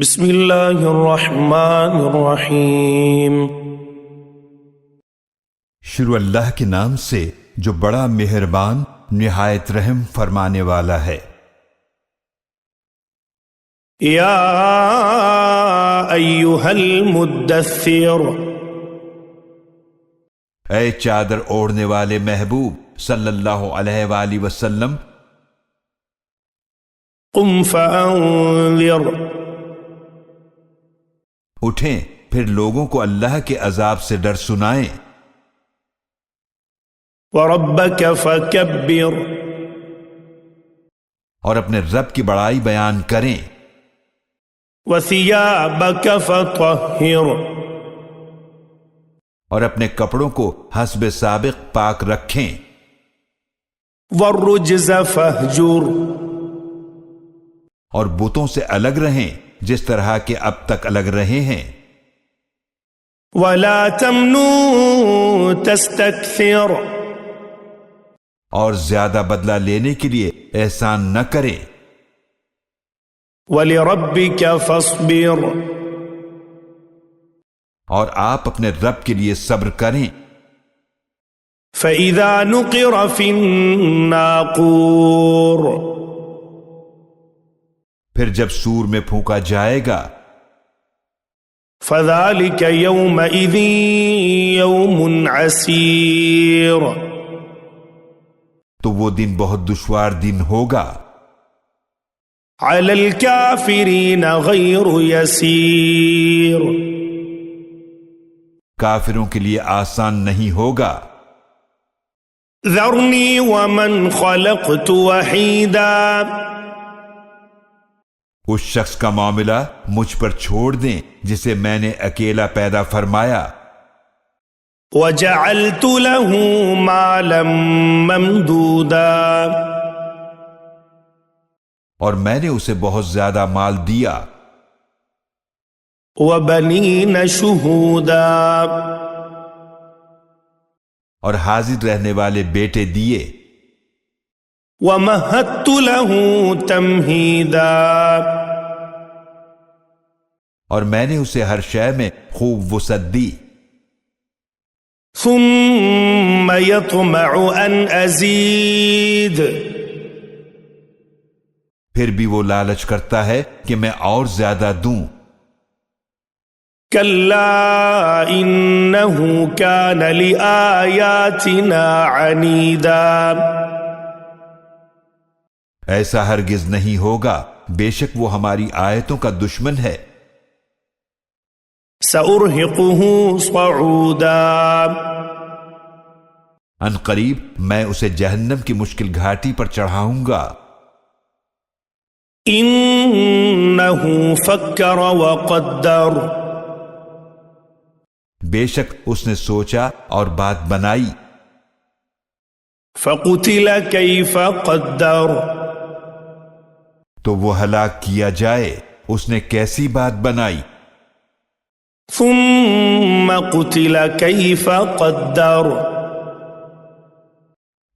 بسم اللہ الرحمن الرحیم۔ شروع اللہ کے نام سے جو بڑا مہربان نہایت رحم فرمانے والا ہے۔ یا ایھا المدثر، اے چادر اوڑھنے والے محبوب صلی اللہ علیہ وآلہ وسلم، قم فانذر، اٹھیں پھر لوگوں کو اللہ کے عذاب سے ڈر سنائیں، وربک فکبر، اور اپنے رب کی بڑائی بیان کریں، وثیابک فطہر، اور اپنے کپڑوں کو حسب سابق پاک رکھیں، والرجز فہجر، اور بتوں سے الگ رہیں جس طرح کہ اب تک الگ رہے ہیں، ولا تمنن تستکثر، اور زیادہ بدلہ لینے کے لیے احسان نہ کریں، ولربک فاصبر، اور آپ اپنے رب کے لیے صبر کریں، فَإِذَا نُقِرَ فِي النَّاقُورِ، پھر جب سور میں پھونکا جائے گا، فَذَلِكَ يَوْمَئِذٍ يَوْمٌ عَسِيرٌ، تو وہ دن بہت دشوار دن ہوگا، عَلَى الْكَافِرِينَ غَيْرُ يَسِيرٌ، کافروں کے لیے آسان نہیں ہوگا۔ ذَرْنِي وَمَنْ خَلَقْتُ وَحِيدًا، اس شخص کا معاملہ مجھ پر چھوڑ دیں جسے میں نے اکیلا پیدا فرمایا، وَجَعَلْتُ لَهُ مَالًا مَمْدُودًا، اور میں نے اسے بہت زیادہ مال دیا، وَبَنِينَ شُهُودًا، اور حاضر رہنے والے بیٹے دیے، وَمَهَّدتُّ لَهُ تَمْهِيدًا، اور میں نے اسے ہر شے میں خوب وسعت دی، ثُمَّ يَطْمَعُ أَنْ أَزِيدَ، پھر بھی وہ لالچ کرتا ہے کہ میں اور زیادہ دوں، كَلَّا إِنَّهُ كَانَ لِآيَاتِنَا عَنِيدًا، ایسا ہرگز نہیں ہوگا، بے شک وہ ہماری آیتوں کا دشمن ہے، سَأُرْهِقُهُ صَعُودًا، ان قریب میں اسے جہنم کی مشکل گھاٹی پر چڑھاؤں گا، إِنَّهُ فَكَّرَ وَقَدَّرَ، بے شک اس نے سوچا اور بات بنائی، فَقُتِلَ كَيْفَ قَدَّرَ، تو وہ ہلاک کیا جائے اس نے کیسی بات بنائی، ثُمَّ قُتِلَ كَيْفَ قَدَّرَ،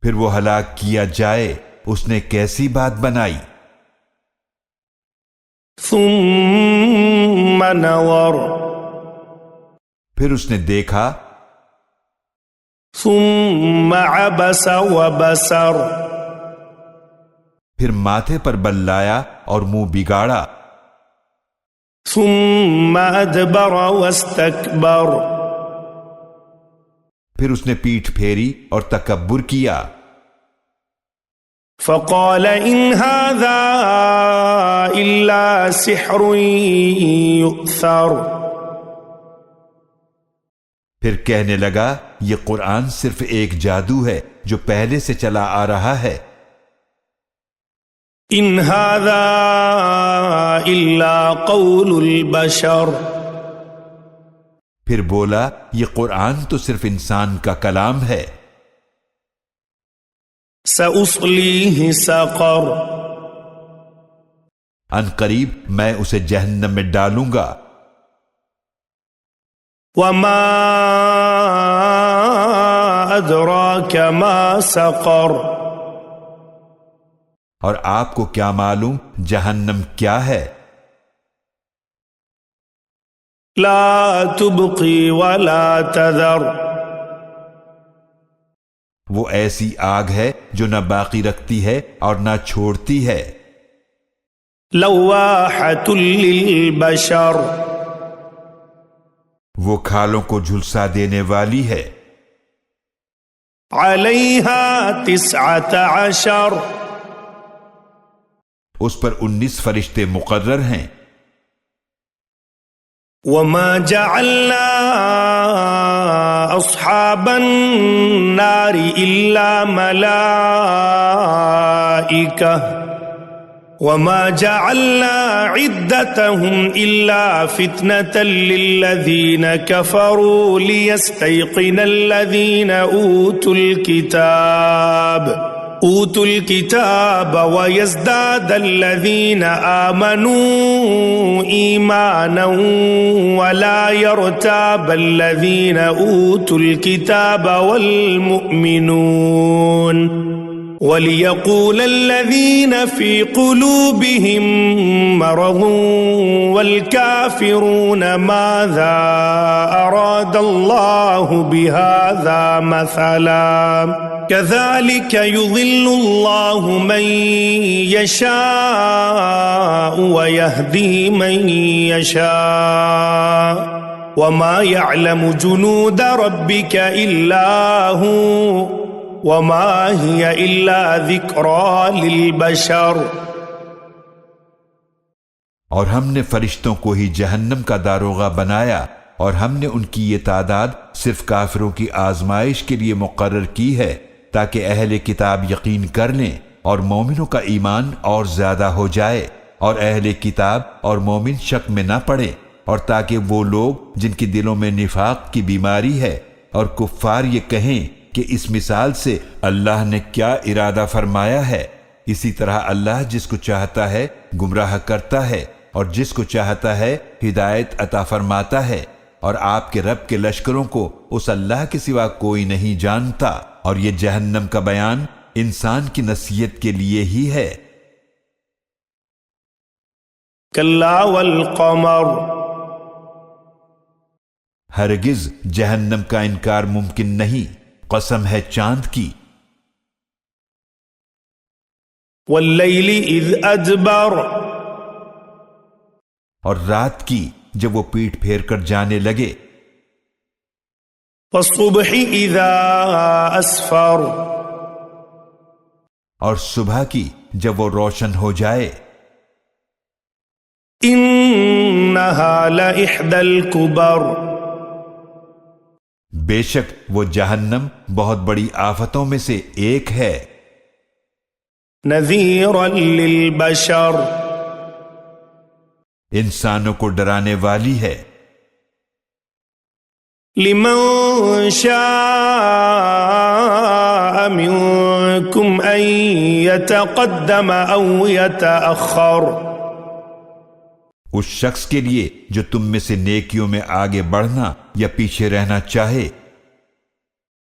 پھر وہ ہلاک کیا جائے اس نے کیسی بات بنائی، ثُمَّ نَظَرَ، پھر اس نے دیکھا، ثُمَّ عَبَسَ وَبَسَرَ، پھر ماتھے پر بل لایا اور منہ بگاڑا، ثُمَّ أَدْبَرَ وَاسْتَكْبَرَ، پھر اس نے پیٹھ پھیری اور تکبر کیا، فَقَالَ إِنْ هَذَا إِلَّا سِحْرٌ يُؤْثَرُ، پھر کہنے لگا یہ قرآن صرف ایک جادو ہے جو پہلے سے چلا آ رہا ہے، إِنْ هَذَا إِلَّا قَوْلُ الْبَشَرِ، پھر بولا یہ قرآن تو صرف انسان کا کلام ہے، سَأُصْلِيهِ سَقَرَ، ان قریب میں اسے جہنم میں ڈالوں گا، وَمَا أَدْرَاكَ مَا سَقَرُ، اور آپ کو کیا معلوم جہنم کیا ہے؟ لا تبقي ولا تذر. وہ ایسی آگ ہے جو نہ باقی رکھتی ہے اور نہ چھوڑتی ہے. لواحة للبشر. وہ کھالوں کو جھلسا دینے والی ہے. عليها 19. اس پر 19 فرشتے مقرر ہیں. وما جعلنا أصحاب النار إلا ملائكة وما جعلنا عدتهم إلا فتنة للذين كفروا ليستيقن الذين أوتوا الكتاب ويزداد الذين آمنوا إيمانا ولا يرتاب الذين أوتوا الكتاب والمؤمنون وليقول الذين في قلوبهم مرض والكافرون ماذا أراد الله بهذا مثلا كذلك يضل الله من يشاء ويهدي من يشاء وما يعلم جنود ربك إلا هو وما هي إلا ذكرى للبشر. اور ہم نے فرشتوں کو ہی جہنم کا داروغہ بنایا اور ہم نے ان کی یہ تعداد صرف کافروں کی آزمائش کے لیے مقرر کی ہے تاکہ اہل کتاب یقین کر لیں اور مومنوں کا ایمان اور زیادہ ہو جائے اور اہل کتاب اور مومن شک میں نہ پڑیں، اور تاکہ وہ لوگ جن کی دلوں میں نفاق کی بیماری ہے اور کفار یہ کہیں کہ اس مثال سے اللہ نے کیا ارادہ فرمایا ہے. اسی طرح اللہ جس کو چاہتا ہے گمراہ کرتا ہے اور جس کو چاہتا ہے ہدایت عطا فرماتا ہے، اور آپ کے رب کے لشکروں کو اس اللہ کے سوا کوئی نہیں جانتا. اور یہ جہنم کا بیان انسان کی نصیحت کے لیے ہی ہے. کلا والقمر. ہرگز جہنم کا انکار ممکن نہیں، قسم ہے چاند کی. واللیل اذ ادبر. اور رات کی جب وہ پیٹ پھیر کر جانے لگے. والصبح اذا اسفر. اور صبح کی جب وہ روشن ہو جائے. انہا لإحدى الكبر. بے شک وہ جہنم بہت بڑی آفتوں میں سے ایک ہے. نذیرا للبشر. انسانوں کو ڈرانے والی ہے. لمن شاء منکم ان یتقدم او یتأخر. اس شخص کے لیے جو تم میں سے نیکیوں میں آگے بڑھنا یا پیچھے رہنا چاہے.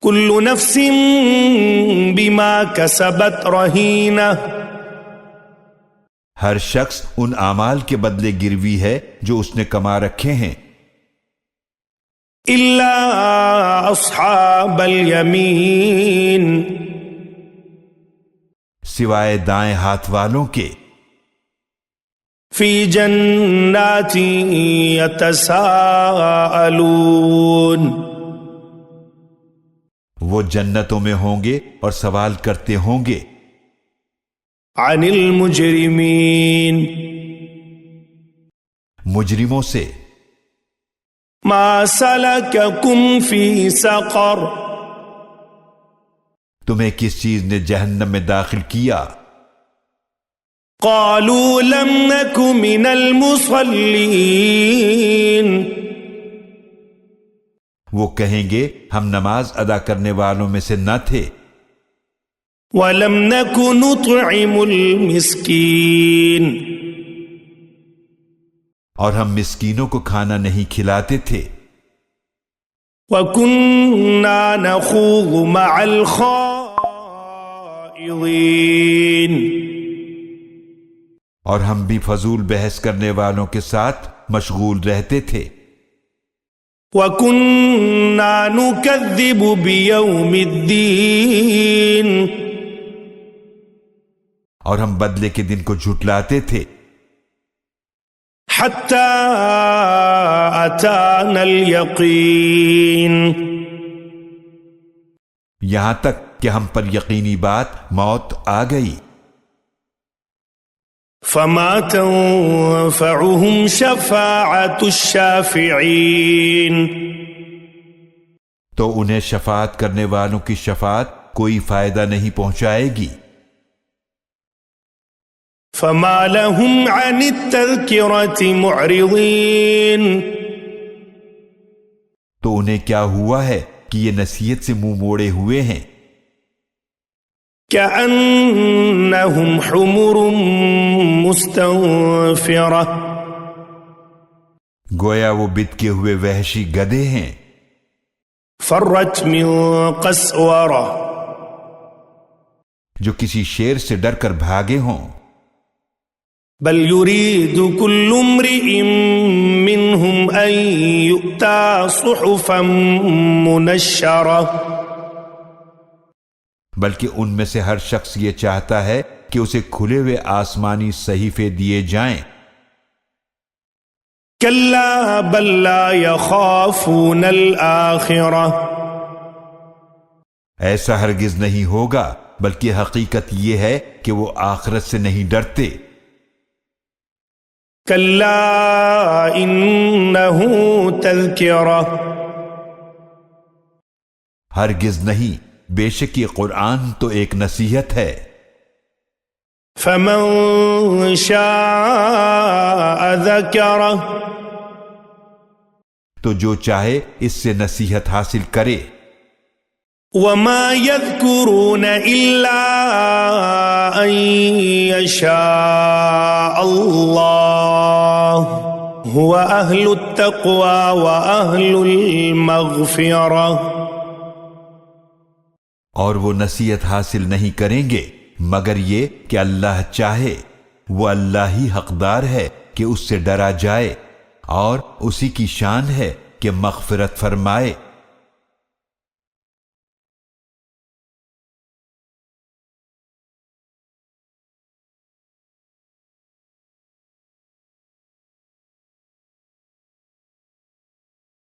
کل نفس بما کسبت رہینہ. ہر شخص ان اعمال کے بدلے گروی ہے جو اس نے کما رکھے ہیں. الا اصحاب الیمین. سوائے دائیں ہاتھ والوں کے. فی جنات یتساءلون. وہ جنتوں میں ہوں گے اور سوال کرتے ہوں گے. عن المجرمین. مجرموں سے. ما سلککم فی سقر. تمہیں کس چیز نے جہنم میں داخل کیا؟ قالوا لم نک من المصلین. وہ کہیں گے ہم نماز ادا کرنے والوں میں سے نہ تھے. وَلَمْ نَكُ نُطْعِمُ الْمِسْكِينَ. اور ہم مسکینوں کو کھانا نہیں کھلاتے تھے. وَكُنَّا نَخُوضُ مَعَ الْخَائِضِينَ. اور ہم بھی فضول بحث کرنے والوں کے ساتھ مشغول رہتے تھے. وَكُنَّا نُكَذِّبُ بِيَوْمِ الدِّينِ اور ہم بدلے کے دن کو جھٹلاتے تھے حَتَّى أَتَانَا الْيَقِينُ یہاں تک کہ ہم پر یقینی بات موت آ گئی فَمَا تَنفَعُهُمْ شَفَاعَةُ الشَّافِعِينَ تو انہیں شفاعت کرنے والوں کی شفاعت کوئی فائدہ نہیں پہنچائے گی فَمَا لَهُمْ عَنِ التَّذْكِرَةِ مُعْرِضِينَ تو انہیں کیا ہوا ہے کہ یہ نصیحت سے منہ موڑے ہوئے ہیں كَأَنَّهُمْ حُمُرٌ مُسْتَنفِرَةٌ گویا وہ بتکے ہوئے وحشی گدھے ہیں فَرَّتْ مِن قَسْوَرَةٍ جو کسی شیر سے ڈر کر بھاگے ہوں بل يريد كل امرئ منهم أن يؤتى صحفا منشرة بلکہ ان میں سے ہر شخص یہ چاہتا ہے کہ اسے کھلے ہوئے آسمانی صحیفے دیے جائیں كلا بل لا يخافون الآخرة ایسا ہرگز نہیں ہوگا بلکہ حقیقت یہ ہے کہ وہ آخرت سے نہیں ڈرتے كلا إنه تذكرة ہرگز نہیں بے شک یہ قرآن تو ایک نصیحت ہے فمن شاء ذكره تو جو چاہے اس سے نصیحت حاصل کرے وما يذكرون إلا أن يشاء الله هو أهل التقوى وأهل المغفرة اور وہ نصیحت حاصل نہیں کریں گے مگر یہ کہ اللہ چاہے وہ اللہ ہی حقدار ہے کہ اس سے ڈرا جائے اور اسی کی شان ہے کہ مغفرت فرمائے